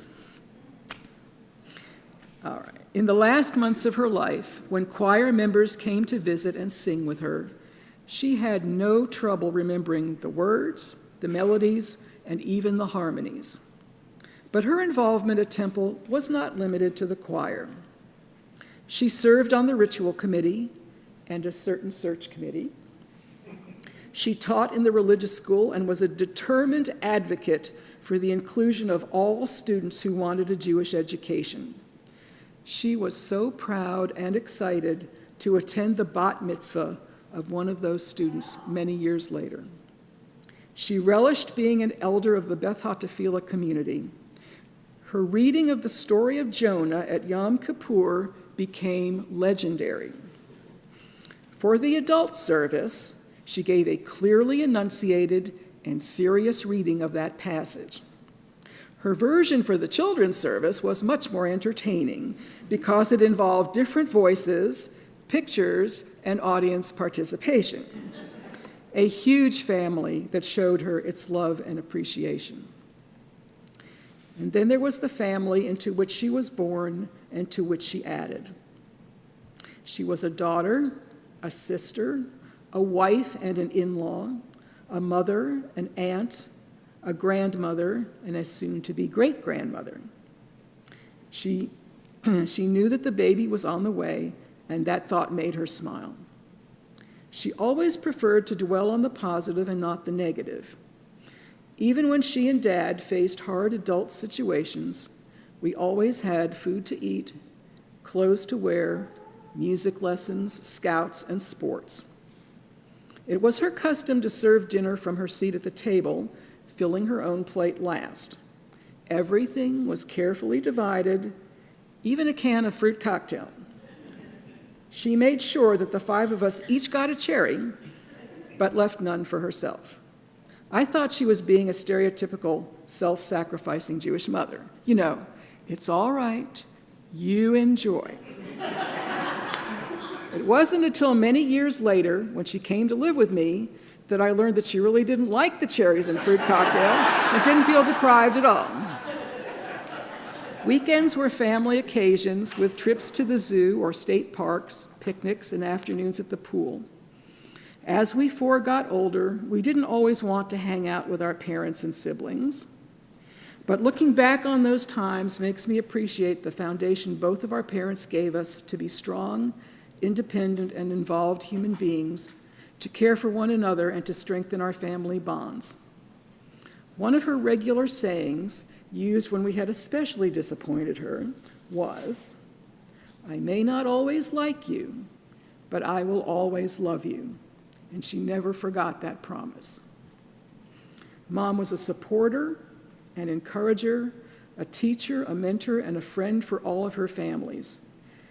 All right. In the last months of her life, when choir members came to visit and sing with her, she had no trouble remembering the words, the melodies, and even the harmonies. But her involvement at Temple was not limited to the choir. She served on the ritual committee and a certain search committee. She taught in the religious school and was a determined advocate for the inclusion of all students who wanted a Jewish education. She was so proud and excited to attend the bat mitzvah of one of those students many years later. She relished being an elder of the Beth Ha Tefillah community. Her reading of the story of Jonah at Yom Kippur became legendary. For the adult service, she gave a clearly enunciated and serious reading of that passage. Her version for the children's service was much more entertaining because it involved different voices, pictures, and audience participation. A huge family that showed her its love and appreciation. And then there was the family into which she was born and to which she added. She was a daughter, a sister, a wife and an in-law, a mother, an aunt, a grandmother, and a soon-to-be great-grandmother. She knew that the baby was on the way, and that thought made her smile. She always preferred to dwell on the positive and not the negative. Even when she and Dad faced hard adult situations, we always had food to eat, clothes to wear, music lessons, scouts, and sports. It was her custom to serve dinner from her seat at the table, filling her own plate last. Everything was carefully divided, even a can of fruit cocktail. She made sure that the 5 of us each got a cherry, but left none for herself. I thought she was being a stereotypical self-sacrificing Jewish mother. You know, it's all right, you enjoy. It wasn't until many years later, when she came to live with me, that I learned that she really didn't like the cherries and fruit cocktail and didn't feel deprived at all. Weekends were family occasions with trips to the zoo or state parks, picnics, and afternoons at the pool. As we 4 got older, we didn't always want to hang out with our parents and siblings. But looking back on those times makes me appreciate the foundation both of our parents gave us to be strong, independent, and involved human beings, to care for one another and to strengthen our family bonds. One of her regular sayings, used when we had especially disappointed her, was, "I may not always like you, but I will always love you." And she never forgot that promise. Mom was a supporter, an encourager, a teacher, a mentor, and a friend for all of her families.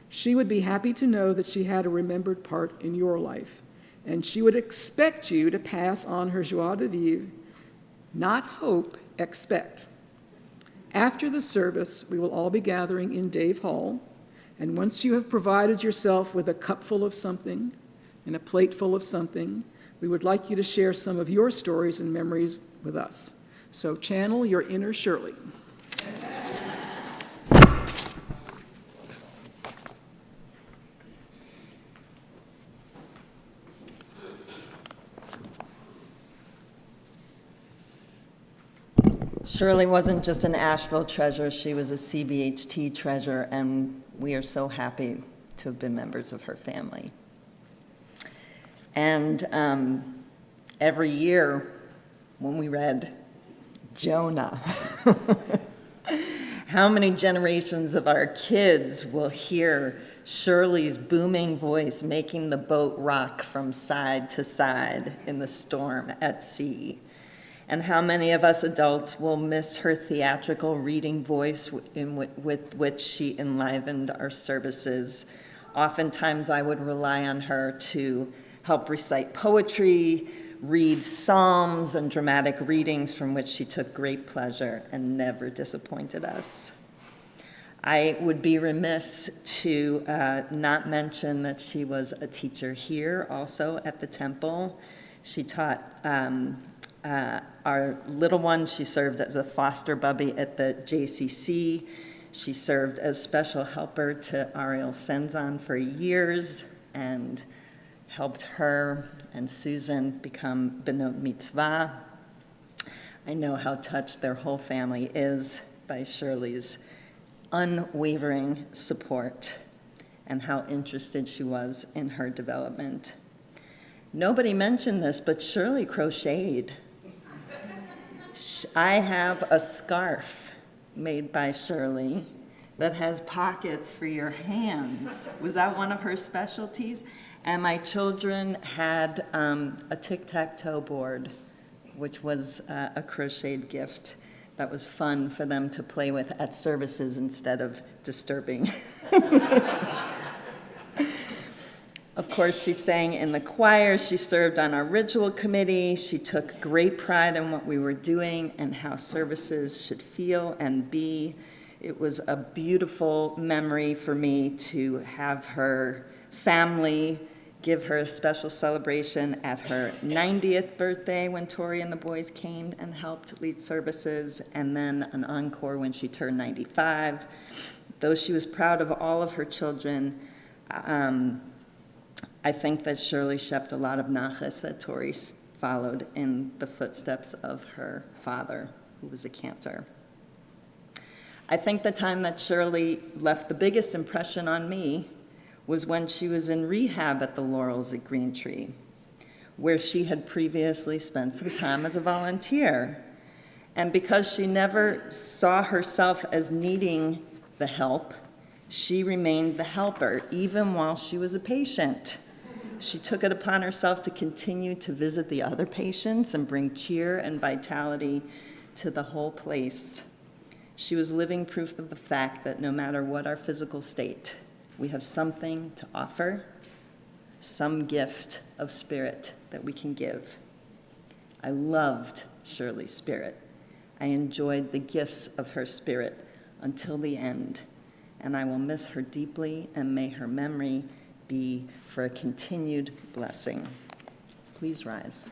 She would be happy to know that she had a remembered part in your life, and she would expect you to pass on her joie de vivre, not hope, expect. After the service, we will all be gathering in Dave Hall, and once you have provided yourself with a cup full of something and a plate full of something, we would like you to share some of your stories and memories with us. So channel your inner Shirley. Shirley wasn't just an Asheville treasure, she was a CBHT treasure, and we are so happy to have been members of her family. And every year when we read Jonah, how many generations of our kids will hear Shirley's booming voice making the boat rock from side to side in the storm at sea? And how many of us adults will miss her theatrical reading voice with which she enlivened our services? Oftentimes I would rely on her to help recite poetry, read psalms and dramatic readings from which she took great pleasure and never disappointed us. I would be remiss to not mention that she was a teacher here also at the temple. She taught our little one. She served as a foster bubby at the JCC. She served as special helper to Ariel Senzon for years and helped her and Susan become Benot Mitzvah. I know how touched their whole family is by Shirley's unwavering support and how interested she was in her development. Nobody mentioned this, but Shirley crocheted. I have a scarf made by Shirley that has pockets for your hands. Was that one of her specialties? And my children had a tic-tac-toe board, which was a crocheted gift that was fun for them to play with at services instead of disturbing. Of course, she sang in the choir, she served on our ritual committee, she took great pride in what we were doing and how services should feel and be. It was a beautiful memory for me to have her family give her a special celebration at her 90th birthday when Tori and the boys came and helped lead services, and then an encore when she turned 95. Though she was proud of all of her children, I think that Shirley shept a lot of nachas that Tori followed in the footsteps of her father, who was a cantor. I think the time that Shirley left the biggest impression on me was when she was in rehab at the Laurels at Green Tree. where she had previously spent some time as a volunteer. And because she never saw herself as needing the help, she remained the helper, even while she was a patient. She took it upon herself to continue to visit the other patients and bring cheer and vitality to the whole place. She was living proof of the fact that no matter what our physical state, we have something to offer, some gift of spirit that we can give. I loved Shirley's spirit. I enjoyed the gifts of her spirit until the end, and I will miss her deeply, and may her memory be for a continued blessing. Please rise.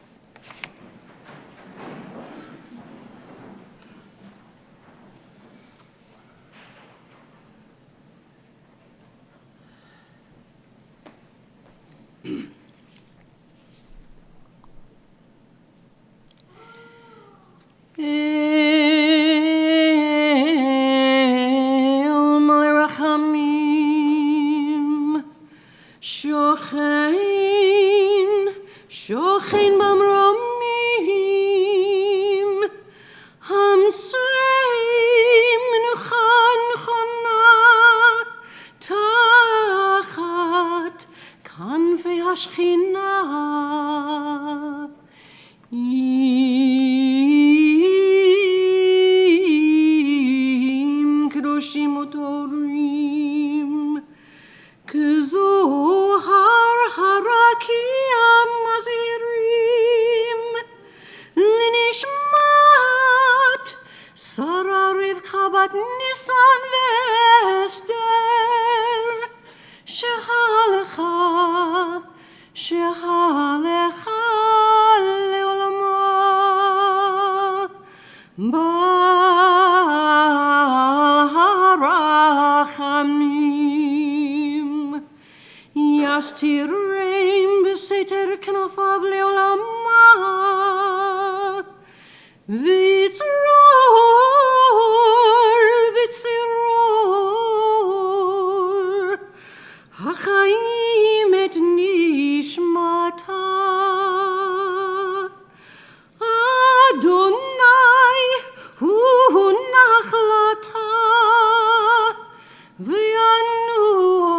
שוכן במרומים, המצויים מנוחה נכונה, תחת כנפי השכינה. אם קדושים וטהורים, כזוהר הרקיע מזהירים, לנשמת שרה רבקה בת ניסן ואסתר, שהלכה לעולמה. בעל הרחמים יסתירם בסתר כנפיו לעולמה, ויצרור בצרור החיים את נשמתה. אדוני הוא נחלתה, וינוח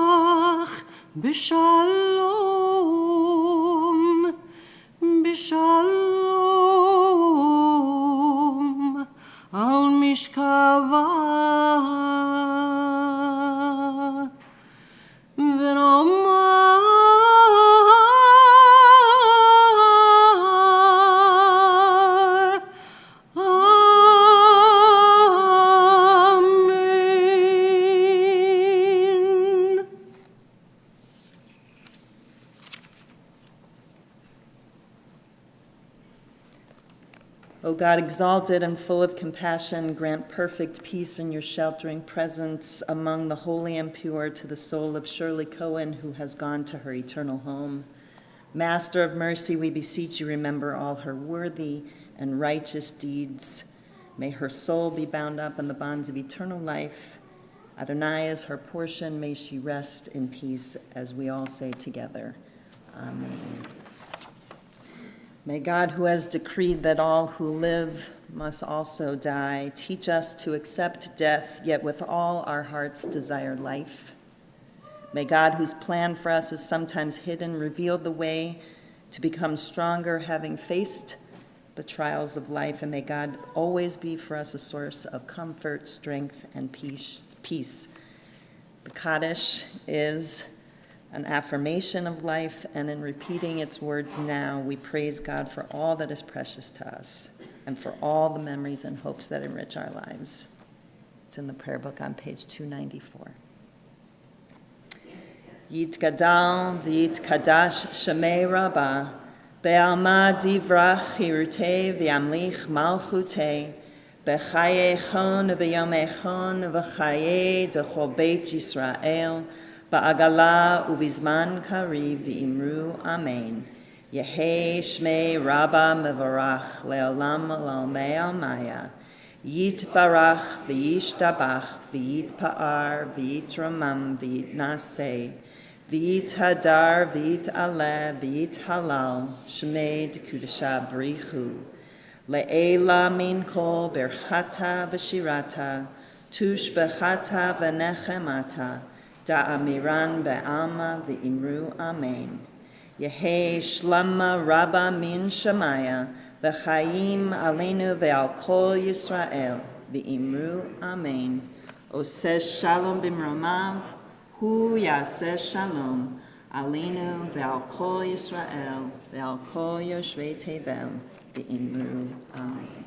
בשלום, בשלום על משכבה. O God, exalted and full of compassion, grant perfect peace in your sheltering presence among the holy and pure to the soul of Shirley Cohen, who has gone to her eternal home. Master of mercy, we beseech you, remember all her worthy and righteous deeds. May her soul be bound up in the bonds of eternal life. Adonai is her portion. May she rest in peace, as we all say together. Amen. May God, who has decreed that all who live must also die, teach us to accept death, yet with all our hearts desire life. May God, whose plan for us is sometimes hidden, reveal the way to become stronger, having faced the trials of life. And may God always be for us a source of comfort, strength, and peace. The Kaddish is an affirmation of life, and in repeating its words now, we praise God for all that is precious to us and for all the memories and hopes that enrich our lives. It's in the prayer book on page 294. Yitgadal v'yitkadash shemei Rabbah, be'alma divrach chirutei v'yamlich malchutei, b'chayei v'yomei v'chayei d'chol beit Yisrael, ba'agala ubizman kariv v'imru amen. Yehei shmei Rabbah mevarach le'olam l'olmei almaya. Yitbarach v'yishtabach v'yitpa'ar v'yitramam v'yitnaseh V'yitadar v'yit'aleh v'yithalal shmei d'kudasha b'richu. Le'ela min kol berchata v'shirata tush bechata v'nechemata da'amiran be'alma v'imru amen. Yehi shlama rabba min shamaya v'chaim aleinu ve'al kol Yisrael v'imru amen. Oseh shalom b'mromav hu yaseh shalom aleinu ve'al kol Yisrael ve'al kol yoshvei tevel v'imru amen.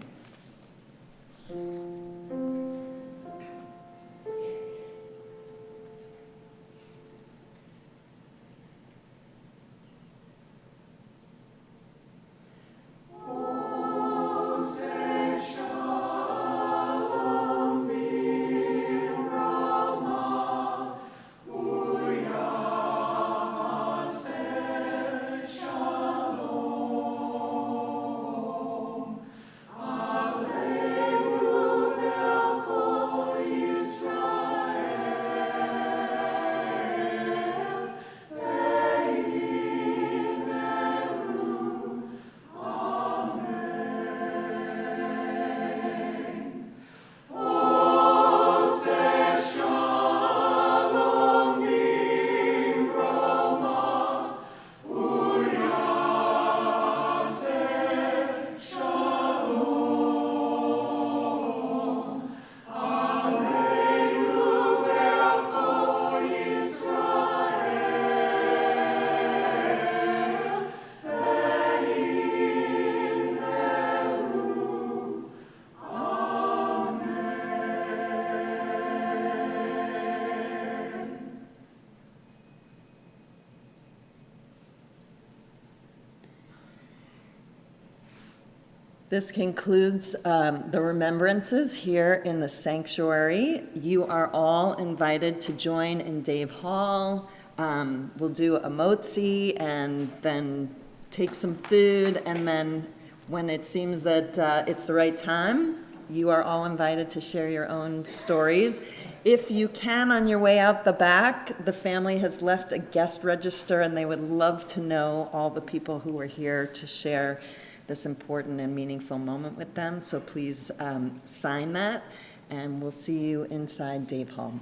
This concludes the remembrances here in the sanctuary. You are all invited to join in Dave Hall. We'll do a motzi and then take some food, and then when it seems that it's the right time, you are all invited to share your own stories. If you can, on your way out the back, the family has left a guest register, and they would love to know all the people who were here to share this important and meaningful moment with them. So please sign that, and we'll see you inside Dave Hall.